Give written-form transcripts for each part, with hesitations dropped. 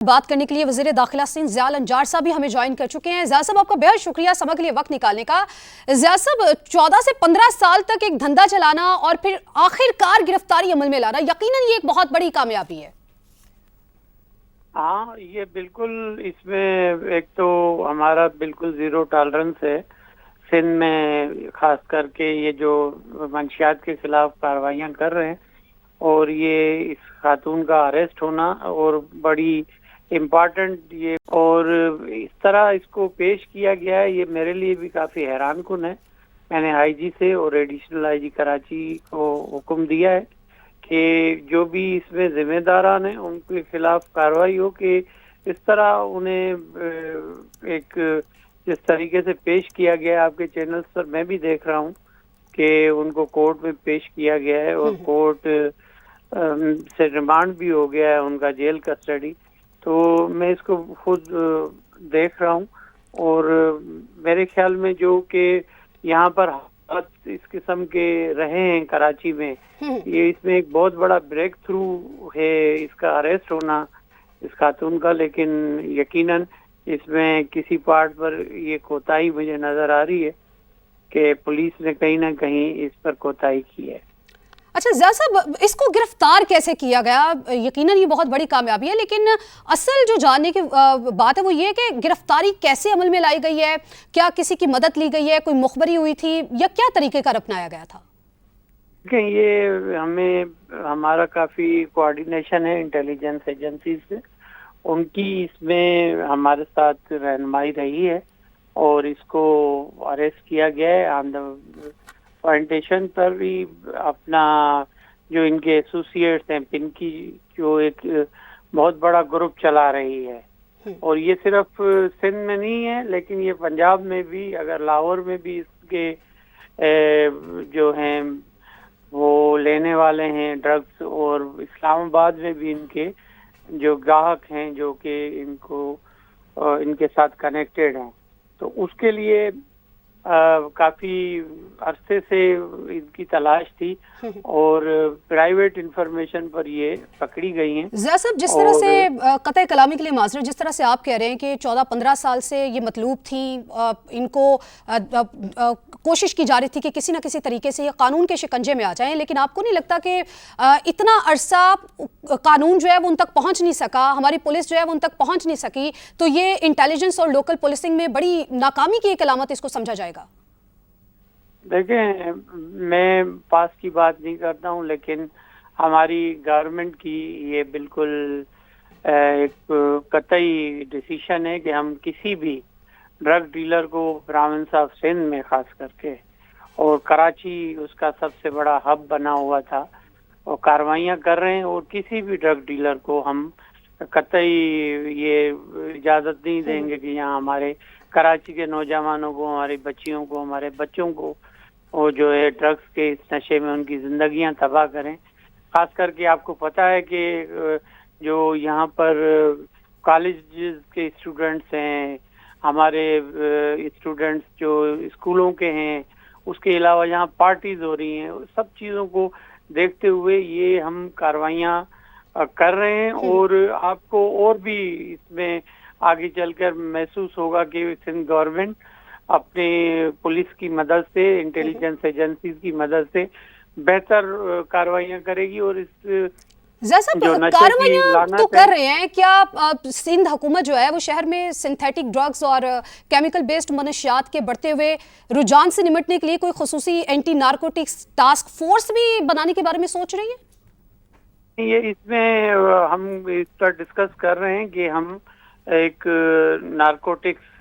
बात करने के लिए वज़ीर दाखिला सिंध ज़ियाल अंजार साहब भी हमें ज्वाइन कर चुके हैं। ज़ियाल साहब, आपका बेहद शुक्रिया समय के लिए वक्त निकालने का। ज़ियाल साहब, 14 से 15 साल तक एक धंधा चलाना और फिर आखिरकार गिरफ्तारी अमल में लाना, यकीनन ये एक बहुत बड़ी कामयाबी है। हाँ, ये बिल्कुल, इसमें एक तो हमारा बिल्कुल जीरो टॉलरेंस है सिंध में, खास करके ये जो मंशियात के खिलाफ कार्रवाइयाँ कर रहे हैं और ये इस खातून का अरेस्ट होना और बड़ी इम्पॉर्टेंट ये, और इस तरह इसको पेश किया गया है, ये मेरे लिए भी काफ़ी हैरान कुन है। मैंने आईजी से और एडिशनल आईजी कराची को हुक्म दिया है कि जो भी इसमें जिम्मेदारान हैं उनके खिलाफ कार्रवाई हो, कि इस तरह उन्हें एक जिस तरीके से पेश किया गया है आपके चैनल्स पर मैं भी देख रहा हूँ कि उनको कोर्ट में पेश किया गया है और कोर्ट से रिमांड भी हो गया है उनका जेल कस्टडी। तो मैं इसको खुद देख रहा हूँ और मेरे ख्याल में जो कि यहाँ पर इस किस्म के रहे हैं कराची में, ये इसमें एक बहुत बड़ा ब्रेक थ्रू है इसका अरेस्ट होना इस खातून का। लेकिन यकीनन इसमें किसी पार्ट पर ये कोताही मुझे नजर आ रही है कि पुलिस ने कहीं ना कहीं इस पर कोताही की है। अच्छा ज़ियाल साहब, इसको गिरफ्तार कैसे किया गया? यकीनन ये बहुत बड़ी कामयाबी है, लेकिन असल जो जानने की बात है वो ये है कि गिरफ्तारी कैसे अमल में लाई गई है? क्या किसी की मदद ली गई है, कोई मुखबरी हुई थी, या क्या तरीक़ेकार अपनाया गया था? ये हमारा काफ़ी कोऑर्डिनेशन है इंटेलिजेंस एजेंसी से, उनकी इसमें हमारे साथ रहनुमाई रही है और इसको अरेस्ट किया गया है। ऑन द पॉइंटेशन पर भी अपना जो इनके एसोसिएट्स हैं, पिनकी जो एक बहुत बड़ा ग्रुप चला रही है, और ये सिर्फ सिंध में नहीं है लेकिन ये पंजाब में भी, अगर लाहौर में भी इसके जो हैं वो लेने वाले हैं ड्रग्स, और इस्लामाबाद में भी इनके जो ग्राहक हैं जो कि इनके साथ कनेक्टेड हैं, तो उसके लिए काफी अरसे से इनकी तलाश थी और प्राइवेट इंफॉर्मेशन पर ये पकड़ी गई हैं। ज़ियाल साहब, जिस तरह से कतई कलामी के लिए माजरत, जिस तरह से आप कह रहे हैं कि 14-15 साल से ये मतलूब थी, इनको कोशिश की जा रही थी कि किसी न किसी तरीके से ये कानून के शिकंजे में आ जाएं, लेकिन आपको नहीं लगता कि इतना अरसा कानून जो है वो उन तक पहुंच नहीं सका, हमारी पुलिस जो है वो उन तक पहुंच नहीं सकी, तो ये इंटेलिजेंस और लोकल पुलिसिंग में बड़ी नाकामी की एक अलामत इसको समझा जाएगा? देखें, मैं पास की बात नहीं करता हूँ, लेकिन हमारी गवर्नमेंट की ये बिल्कुल एक कतई डिसीजन है कि हम किसी भी ड्रग डीलर को प्रोविंस ऑफ सिंध में खास करके, और कराची उसका सबसे बड़ा हब बना हुआ था, और कार्रवाइयाँ कर रहे हैं, और किसी भी ड्रग डीलर को हम कतई ये इजाज़त नहीं देंगे कि यहाँ हमारे कराची के नौजवानों को, हमारी बच्चियों को, हमारे बच्चों को वो जो है ड्रग्स के इस नशे में उनकी जिंदगियां तबाह करें। खास करके आपको पता है कि जो यहाँ पर कॉलेज के स्टूडेंट्स हैं, हमारे स्टूडेंट्स जो स्कूलों के हैं, उसके अलावा यहाँ पार्टीज हो रही हैं, सब चीज़ों को देखते हुए ये हम कार्रवाइयाँ कर रहे हैं। और आपको और भी इसमें आगे चलकर महसूस होगा कि सिंध गवर्नमेंट अपने पुलिस की मदद से, इंटेलिजेंस एजेंसीज की मदद से बेहतर कार्रवाइयाँ करेगी। और इस ज़ियाल साहब, कार्रवाइयाँ तो कर रहे हैं, क्या सिंध हुकूमत जो है वो शहर में सिंथेटिक ड्रग्स और केमिकल बेस्ड मनशियात के बढ़ते हुए रुझान से निपटने के लिए कोई खुसूसी एंटी नारकोटिक्स टास्क फोर्स भी बनाने के बारे में सोच रही है? ये इसमें हम इस पर डिस्कस कर रहे हैं कि हम एक नारकोटिक्स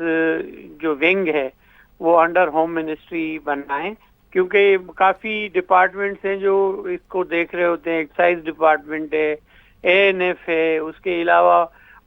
जो विंग है वो अंडर होम मिनिस्ट्री बनाएं, क्योंकि काफ़ी डिपार्टमेंट्स हैं जो इसको देख रहे होते हैं। एक्साइज डिपार्टमेंट है, एएनएफ है, उसके अलावा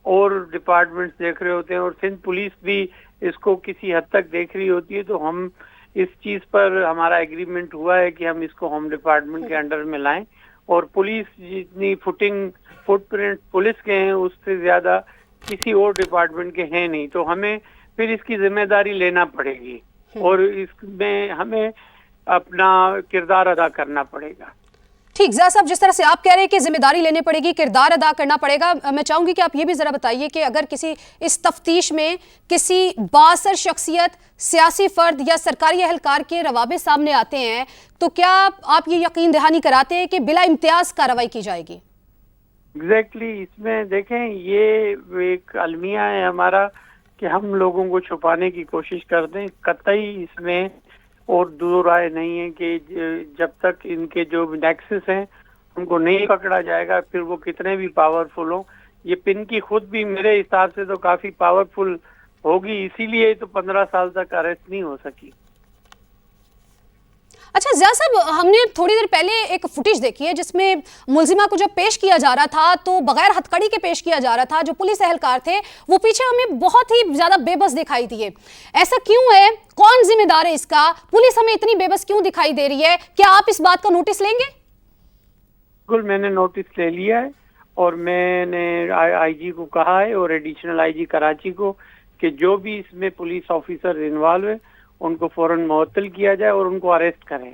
और डिपार्टमेंट्स देख रहे होते हैं, और सिंध पुलिस भी इसको किसी हद तक देख रही होती है। तो हम इस चीज़ पर हमारा एग्रीमेंट हुआ है कि हम इसको होम डिपार्टमेंट के अंडर में लाएं, और पुलिस जितनी फुटप्रिंट पुलिस के हैं उससे ज़्यादा किसी और डिपार्टमेंट के हैं नहीं, तो हमें फिर इसकी जिम्मेदारी लेना पड़ेगी और इसमें हमें अपना किरदार अदा करना पड़ेगा। ٹھیک ضیاء صاحب، جس طرح سے آپ کہہ رہے ہیں کہ ذمہ داری لینے پڑے گی، کردار ادا کرنا پڑے گا، میں چاہوں گی کہ آپ یہ بھی ذرا بتائیے کہ اگر کسی اس تفتیش میں کسی بااثر شخصیت، سیاسی فرد یا سرکاری اہلکار کے روابط سامنے آتے ہیں تو کیا آپ یہ یقین دہانی کراتے ہیں کہ بلا امتیاز کارروائی کی جائے گی؟ ایگزیکٹلی اس میں دیکھیں یہ ایک المیہ ہے ہمارا کہ ہم لوگوں کو چھپانے کی کوشش کرتے ہیں. قطعی اس میں اور دور رائے نہیں ہے کہ جب تک ان کے جو نیکسس ہیں ان کو نہیں پکڑا جائے گا، پھر وہ کتنے بھی پاورفل ہوں. یہ پن کی خود بھی میرے حساب سے تو کافی پاورفل ہوگی، اسی لیے تو 15 سال تک اریسٹ نہیں ہو سکی. اچھا ضیاء صاحب، ہم نے تھوڑی دیر پہلے ایک فوٹیج دیکھی ہے جس میں ملزمہ کو جب پیش کیا جا رہا تھا تو بغیر ہتھ کڑی کے پیش کیا جا رہا تھا. جو پولیس اہلکار تھے وہ پیچھے ہمیں بہت ہی زیادہ بے بس دکھائی دیے. ایسا کیوں ہے؟ کون ذمہ دار ہے اس کا؟ پولیس ہمیں اتنی بے بس کیوں دکھائی دے رہی ہے؟ کیا آپ اس بات کا نوٹس لیں گے؟ بالکل، میں نے نوٹس لے لیا ہے اور میں نے آئی جی کو کہا ہے اور ایڈیشنل آئی جی کراچی کو کہ جو بھی اس میں پولیس آفیسر انوالو ہیں ان کو فوراً معطل کیا جائے اور ان کو اریسٹ کریں.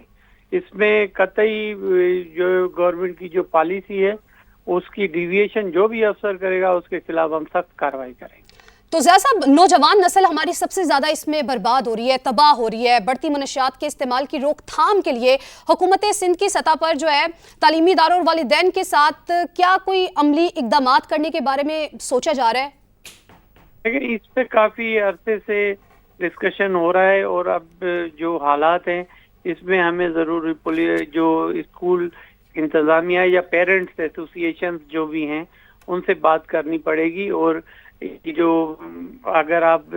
اس میں قطعی جو گورنمنٹ کی جو پالیسی ہے اس کی ڈیویشن جو بھی افسر کرے گا اس کے خلاف ہم سخت کارروائی کریں گے. تو ضیاء صاحب، نوجوان نسل ہماری سب سے زیادہ اس میں برباد ہو رہی ہے، تباہ ہو رہی ہے. بڑھتی منشیات کے استعمال کی روک تھام کے لیے حکومت سندھ کی سطح پر جو ہے تعلیمی اداروں اور والدین کے ساتھ کیا کوئی عملی اقدامات کرنے کے بارے میں سوچا جا رہا ہے؟ لیکن اس پہ کافی عرصے سے ڈسکشن ہو رہا ہے اور اب جو حالات ہیں اس میں ہمیں ضرور جو اسکول انتظامیہ یا پیرنٹس ایسوسی ایشن جو بھی ہیں ان سے بات کرنی پڑے گی. اور جو اگر آپ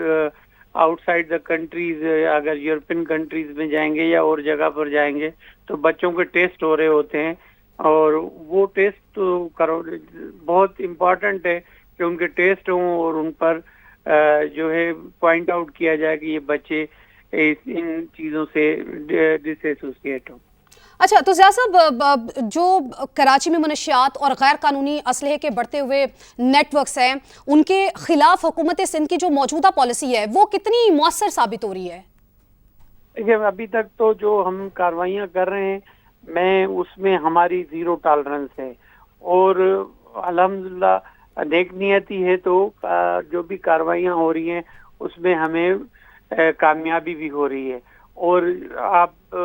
آؤٹ سائڈ دا کنٹریز، اگر یورپین کنٹریز میں جائیں گے یا اور جگہ پر جائیں گے تو بچوں کے ٹیسٹ ہو رہے ہوتے ہیں اور وہ ٹیسٹ تو بہت امپورٹنٹ ہے کہ ان کے ٹیسٹ ہوں اور ان پر جو ہے پوائنٹ آؤٹ کیا جائے کہ یہ بچے ان چیزوں سے ڈس ایسوسیٹ ہوں. اچھا، تو ضیاء صاحب، جو کراچی میں منشیات اور غیر قانونی اسلحے کے بڑھتے ہوئے نیٹ ورکس ہیں ان کے خلاف حکومت سندھ کی جو موجودہ پالیسی ہے وہ کتنی مؤثر ثابت ہو رہی ہے؟ دیکھیں ابھی تک تو جو ہم کاروائیاں کر رہے ہیں میں اس میں ہماری زیرو ٹالرنس ہے اور الحمدللہ نیک نیتی ہے تو جو بھی کاروائیاں ہو رہی ہیں اس میں ہمیں کامیابی بھی ہو رہی ہے. اور آپ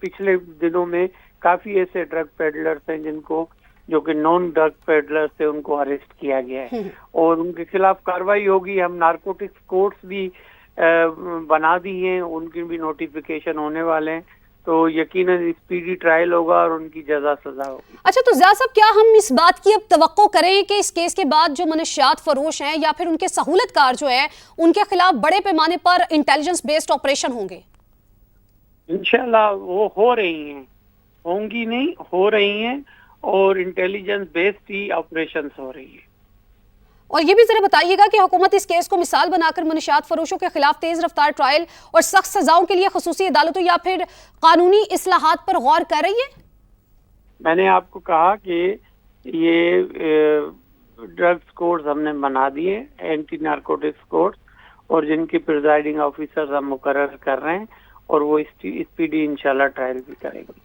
پچھلے دنوں میں کافی ایسے ڈرگ پیڈلرز ہیں جن کو جو کہ نان ڈرگ پیڈلرز تھے ان کو اریسٹ کیا گیا ہے اور ان کے خلاف کارروائی ہوگی. ہم نارکوٹکس کورٹس بھی بنا دی ہیں، ان کی بھی نوٹیفیکیشن ہونے والے ہیں تو یقیناً اسپیڈی ٹرائل ہوگا اور ان کی جزا سزا ہوگی. اچھا، تو ضیاء صاحب، کیا ہم اس بات کی اب توقع کریں کہ اس کیس کے بعد جو منشیات فروش ہیں یا پھر ان کے سہولت کار جو ہے ان کے خلاف بڑے پیمانے پر انٹیلیجنس بیسڈ آپریشن ہوں گے؟ انشاءاللہ وہ ہو رہی ہیں، ہوں گی نہیں، ہو رہی ہیں اور انٹیلیجنس بیسڈ ہی آپریشنز ہو رہی ہیں. اور یہ بھی ذرا بتائیے گا کہ حکومت اس کیس کو مثال بنا کر منشیات فروشوں کے خلاف تیز رفتار ٹرائل اور سخت سزاؤں کے لیے خصوصی عدالتوں یا پھر قانونی اصلاحات پر غور کر رہی ہے؟ میں نے آپ کو کہا کہ یہ ڈرگز کورٹس ہم نے بنا دیے، اینٹی نارکوٹکس کورٹس، اور جن کی پریزائڈنگ آفیسرز ہم مقرر کر رہے ہیں اور وہ اسپیڈی انشاءاللہ ٹرائل بھی کریں گے.